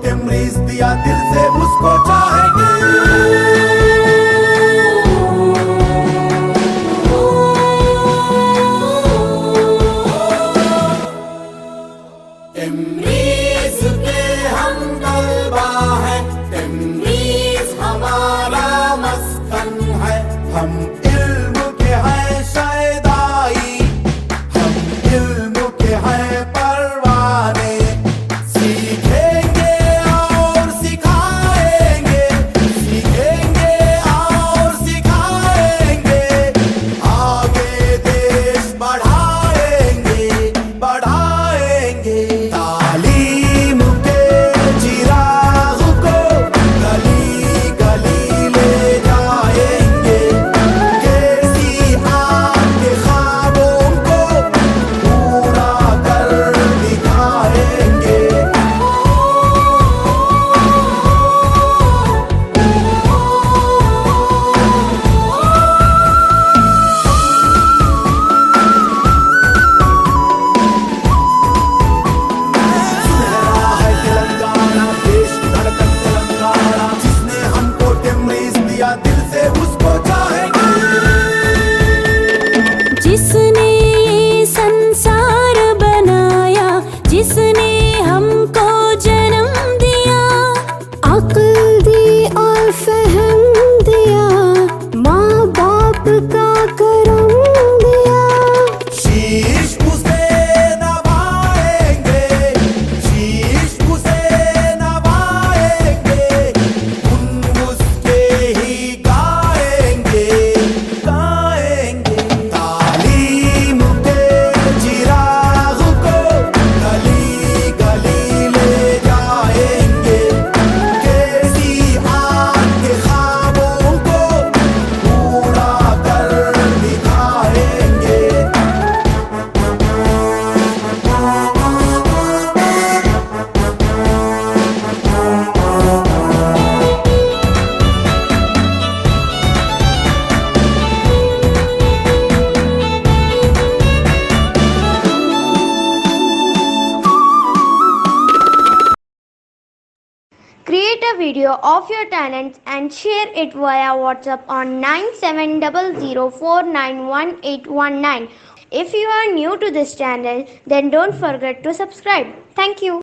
TMREIS दिया दिल से उसको चाहेंगे। TMREIS के हम तलबा हैं, TMREIS हमारा मस्कन है। हम इल्म के हैं शहदाई, हम इल्म के हैं परवाने। सीखेंगे और सिखाएंगे, सीखेंगे और सिखाएंगे। आगे देश बढ़ाएंगे, बढ़ाएंगे। तालीम के चिराग को गली गली ले जाएंगे। कैसी आपके ख्वाबों को पूरा कर दिखाएंगे। सुनहरा है तेलंगाना, देश की धड़कन तेलंगाना। जिसने हमको TMREIS दिया दिल से उसको चाहेंगे। जिसने ये संसार बनाया, जिसने हमको जन्म दिया, अक्ल दी और फहम दिया, माँ बाप का करम दिया। शीश उसे नवाएंगे, शीश उसे नवाएंगे। गुन उसके ही गाएंगे, गाएंगे। तालीम के चिराग को गली गली ले जाएंगे। कैसी आपके ख्वाबों को पूरा कर दिखाएंगे। Create a video of your talents and share it via WhatsApp on 9700491819. If you are new to this channel, then don't forget to subscribe. Thank you.